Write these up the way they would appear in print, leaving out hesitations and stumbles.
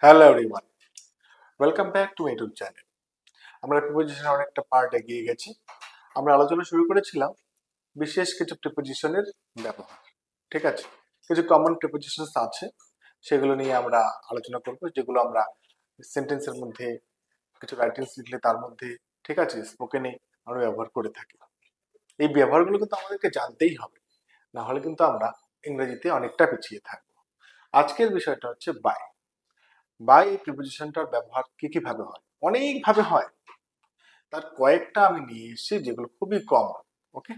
Hello everyone, welcome back to YouTube channel. আমরা প্রিপোজিশনের অনেকটা part এগিয়ে গেছি। আমরা আলোচনা শুরু করেছিলাম বিশেষ কিছু প্রিপোজিশনের ব্যবহার। ঠিক আছে, কিছু কমন প্রিপোজিশনস আছে, সেগুলো নিয়ে আমরা আলোচনা করব, যেগুলো আমরা সেন্টেন্সের মধ্যে কিছু রাইটিংস লিখলে তার মধ্যে, ঠিক আছে, স্পোকেনে আমরা ব্যবহার করে থাকি। এই ব্যবহারগুলো কিন্তু আমাদেরকে জানতেই হবে, না হলে কিন্তু আমরা ইংরেজিতে অনেকটা পিছিয়ে থাকবো। আজকের বিষয়টা হচ্ছে বাই। বাই এই প্রিপোজিশনটার ব্যবহার কি কি ভাবে হয়? অনেক ভাবে হয়। তার কয়েকটা আমি নিয়ে এসেছি যেগুলো খুবই কম। ওকে,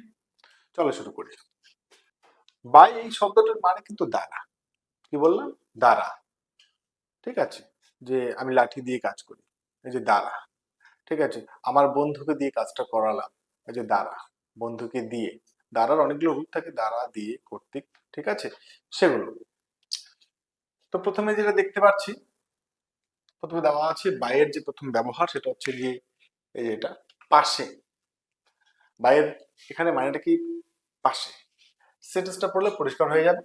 চলো শুরু করি। বাই এই শব্দটার মানে কিন্তু দ্বারা। কি বললাম? দ্বারা। ঠিক আছে, যে আমি লাঠি দিয়ে কাজ করি, এই যে দ্বারা। ঠিক আছে, আমার বন্ধুকে দিয়ে কাজটা করালাম, এই যে দ্বারা। বন্ধুকে দিয়ে, দ্বারার অনেকগুলো রূপ থাকে, দ্বারা, দিয়ে, কর্তৃক। ঠিক আছে, সেগুলো। তো প্রথমে যেটা দেখতে পাচ্ছি, প্রথমে দেওয়া আছে বাইয়ের যে প্রথম ব্যবহার, সেটা হচ্ছে গিয়ে এই যে এটা, পাশে। বাইয়ের এখানে মানেটা কি? পাশে। সেন্টেন্সটা পড়লে পরিষ্কার হয়ে যাবে।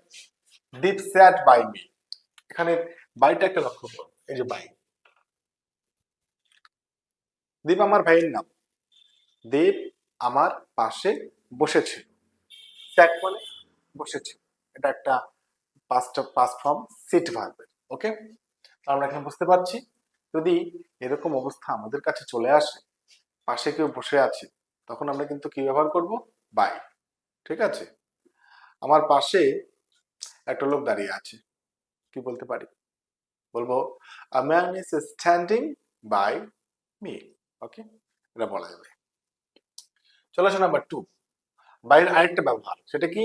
দীপ স্যাট বাই মি। এখানে বাইটা একটা লক্ষ্য করো, এই যে বাই। দীপ আমার ভাইয়ের নাম। দীপ আমার পাশে বসেছে। স্যাট মানে বসেছে, এটা একটা পাস্ট ফর্ম সিট ভার্বের। ওকে, আমরা এখানে বুঝতে পারছি, যদি এরকম অবস্থা আমাদের কাছে চলে আসে, পাশে কেউ বসে আছে, তখন আমরা কিন্তু কি ব্যবহার করব? বাই। ঠিক আছে, আমার পাশে একটা লোক দাঁড়িয়ে আছে, কি বলতে পারি? বলবো a man is standing by me. ওকে, এটা বলা যাবে। চলে আসো নাম্বার 2, বাইরের আরেকটা ব্যবহার, সেটা কি?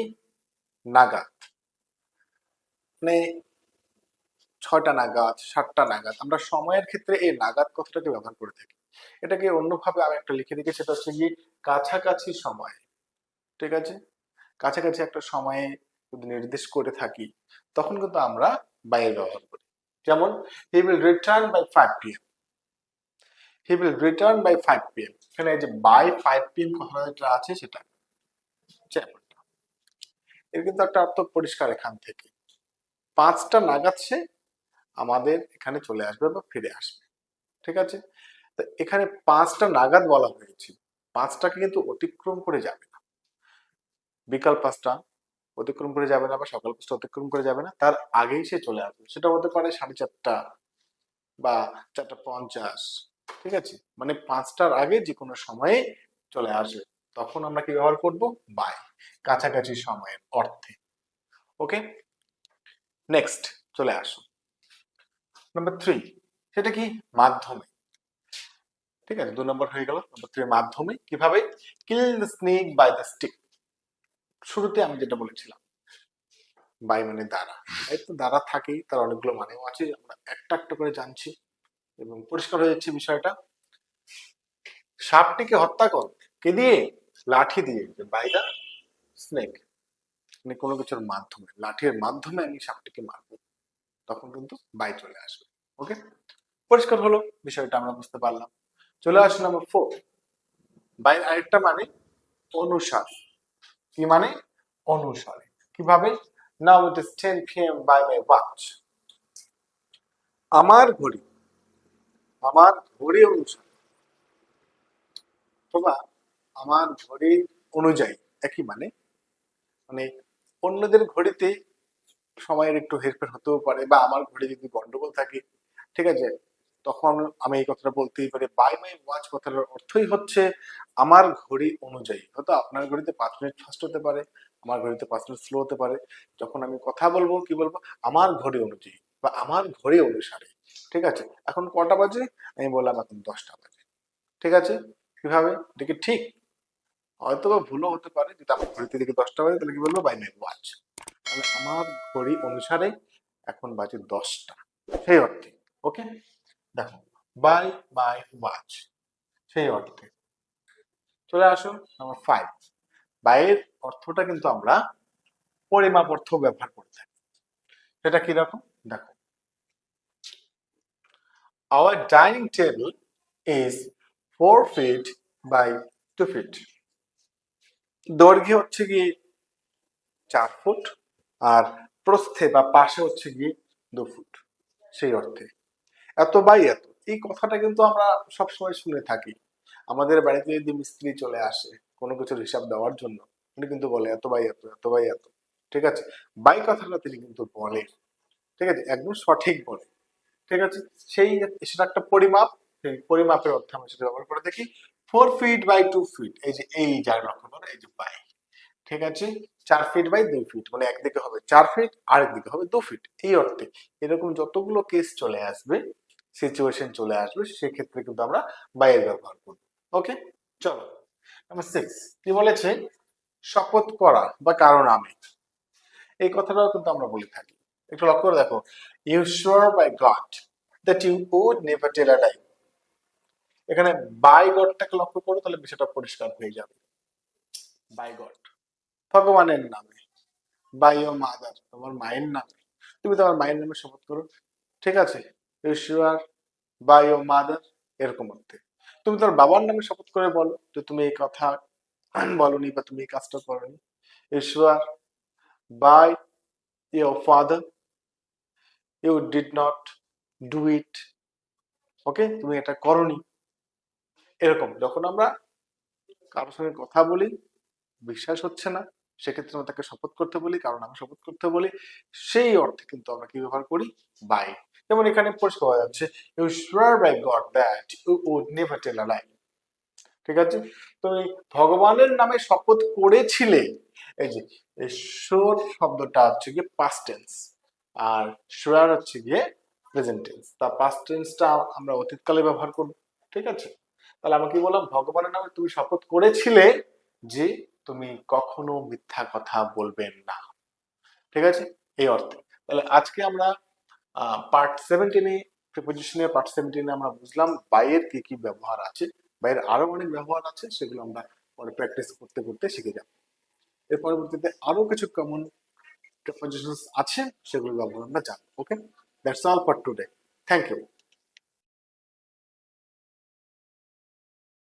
নাগাদ। মানে 6টা নাগাদ, 7টা নাগাদ, আমরা সময়ের ক্ষেত্রে এই নাগাদ কথাটাকে ব্যবহার করে থাকি। এটাকে অন্যভাবে আমি একটা লিখে রেখেছি, সেটা হচ্ছে কি? কাছাকাছি সময়। ঠিক আছে, কাছাকাছি একটা সময়ে যদি নির্দেশ করে থাকি, তখন কিন্তু আমরা বাইরে ব্যবহার করি। যেমন he will return by 5 p.m. he will return by 5 p.m. এখানে এই যে by 5 p.m. কথাটা যেটা আছে, সেটা যেমনটা, এর কিন্তু একটা অর্থ পরিষ্কার এখান থেকে। 5টা নাগাদ সে আমাদের এখানে চলে আসবে বা ফিরে আসবে। ঠিক আছে, তো এখানে 5টা নাগাদ বলা হয়েছে, 5টাকে কিন্তু অতিক্রম করে যাবে না। বিকাল 5টা অতিক্রম করে যাবে না, বা সকাল 5টা অতিক্রম করে যাবে না, তার আগেই সে চলে আসবে। সেটা হতে পারে 4:30 বা 4:50। ঠিক আছে, মানে 5টার আগে যে কোনো সময়ে চলে আসবে, তখন আমরা কি ব্যবহার করব? বাই, কাছাকাছি সময়ের অর্থে। ওকে, নেক্সট চলে আসো নাম্বার 3, সেটা কি? মাধ্যমে। ঠিক আছে, 2 নম্বর হয়ে গেল। নাম্বার 3 মাধ্যমে। কিভাবে? Kill the snake by the stick. শুরুতে আমি যেটা বলেছিলাম, বাই মানে দ্বারা। এই তো দ্বারা থাকেই, তার অনেকগুলো মানেও আছে, আমরা একটা একটা করে জানছি এবং পরিষ্কার হয়ে যাচ্ছে বিষয়টা। সাপটিকে হত্যা কর কে দিয়ে? লাঠি দিয়ে, বাই দা স্নেক। মানে কোনো কিছুর মাধ্যমে, লাঠির মাধ্যমে আমি সাপটিকে মারবো, তখন কিন্তু বাই চলে আসবে। ওকে, পরিষ্কার হলো বিষয়টা, আমরা বুঝতে পারলাম। চলে আসুন নাম্বার 4, বাই আরেকটা মানে অনুসার। কি মানে? অনুসারে। কিভাবে? Now it is 10 p.m. By my watch. আমার ঘড়ি, আমার ঘড়ি অনুসারে, অথবা আমার ঘড়ি অনুযায়ী, একই মানে। মানে অন্যদের ঘড়িতে সময়ের একটু হেরফের হতেও পারে, বা আমার ঘড়ি যদি গন্ডগোল থাকে, ঠিক আছে, তখন আমি এই কথাটা বলতেই পারি। বাই মাই ওয়াচ কথাটার অর্থই হচ্ছে আমার ঘড়ি অনুযায়ী। হয়তো আপনার ঘড়িতে 5 মিনিট ফাস্ট হতে পারে, আমার ঘড়িতে 5 মিনিট স্লো হতে পারে। যখন আমি কথা বলবো, কি বলবো? আমার ঘড়ি অনুযায়ী বা আমার ঘড়ি অনুসারে। ঠিক আছে, এখন কটা বাজে? আমি বললাম এখন 10টা বাজে। ঠিক আছে, কিভাবে? এটা কি ঠিক? হয়তো বা ভুলও হতে পারে। যদি আমার ঘড়িতে দিকে 10টা বাজে, তাহলে কি বলবো? By my watch. তাহলে আমার ঘড়ি অনুসারে এখন বাজে 10টা, সেই অর্থে। ওকে, দেখো, বাই মাই ওয়াচ, সেই অর্থে। চলে আসুন নাম্বার 5, বাইয়ের অর্থটা কিন্তু আমরা পরিমাপ অর্থ ব্যবহার করে থাকি। সেটা কিরকম? দেখো, our dining table is 4 feet by 2 feet. দৈর্ঘ্যে হচ্ছে কি 4 ফুট, আর প্রস্থে বা পাশে হচ্ছে কি 2 ফুট, সেই অর্থে। এত বাই এত, এই কথাটা কিন্তু আমরা সবসময় শুনে থাকি। আমাদের বাড়িতে যদি মিস্ত্রি চলে আসে কোনো কিছুর হিসাব দেওয়ার জন্য, উনি কিন্তু বলে এত বাই এত, এত বাই এত। ঠিক আছে, বাই কথাটা তিনি কিন্তু বলে, ঠিক আছে, একদম সঠিক বলে। ঠিক আছে, সেই সেটা একটা পরিমাপ, সেই পরিমাপের অর্থে আমরা সেটা ব্যবহার করে দেখি। 4 ফিট বাই 2 ফিট, এই যে এই যার লক্ষ্য করো, এই যে বাই, ঠিক আছে, 4 ফিট বাই 2 ফিট, মানে একদিকে হবে 4 ফিট, আরেক দিকে হবে 2 ফিট, এই অর্থে। এরকম যতগুলো কেস চলে আসবে, সিচুয়েশন চলে আসবে, সেক্ষেত্রে কিন্তু আমরা বাইয়ের ব্যবহার করব। ওকে, চলো নাম্বার 6 কি বলেছে, শপথ করা বা কারো নামে, এই কথাটাও কিন্তু আমরা বলে থাকি। একটু লক্ষ্য করে দেখো, you swear by God that you would never tell a lie. এখানে বাই গডটাকে লক্ষ্য করো, তাহলে বিষয়টা পরিষ্কার হয়ে যাবে। বাই গড, ভগবানের নামে। বাই ইয়োর মাদার, তোমার মায়ের নামে, তুমি তোমার মায়ের নামে শপথ করো। ঠিক আছে, you swear by your mother, এরকম অর্থে। তুমি তোমার বাবার নামে শপথ করে বলো যে তুমি এই কথা বলনি বা তুমি এই কাজটা করনি। You swear by your father you did not do it, okay, তুমি এটা করনি। এরকম যখন আমরা কারোর সঙ্গে কথা বলি, বিশ্বাস হচ্ছে না, সেক্ষেত্রে আমরা তাকে শপথ করতে বলি, কারণ আমি শপথ করতে বলি, সেই অর্থে কিন্তু আমরা কি ব্যবহার করি, বাই। যেমন এখানে পরিষ্কার হয়ে যাচ্ছে, you swear by God that you would never tell a lie. ঠিক আছে, তুমি ভগবানের নামে শপথ করেছিলে, এই যে শোর শব্দটা হচ্ছে গিয়ে পাস্ট টেন্স, আর সোয়ার হচ্ছে গিয়ে প্রেজেন্ট টেন্স। তা পাস্ট টেন্সটা আমরা অতীতকালে ব্যবহার করব। ঠিক আছে, তাহলে আমি কি বললাম, ভগবানের নামে তুমি শপথ করেছিলে যে তুমি কখনো মিথ্যা কথা বলবেন না। ঠিক আছে, এই অর্থে। তাহলে আজকে আমরা পার্ট 17-এ, প্রিপোজিশনের পার্ট 17-এ আমরা বুঝলাম বাইয়ের কি কি ব্যবহার আছে। বাইয়ের আরো অনেক ব্যবহার আছে, সেগুলো আমরা পরে প্র্যাকটিস করতে করতে শিখে যাব। এর পরবর্তীতে আরো কিছু কমন প্রিপোজিশনস আছে, সেগুলো ব্যবহার আমরা জানবো। Okay, that's all for today. Thank you.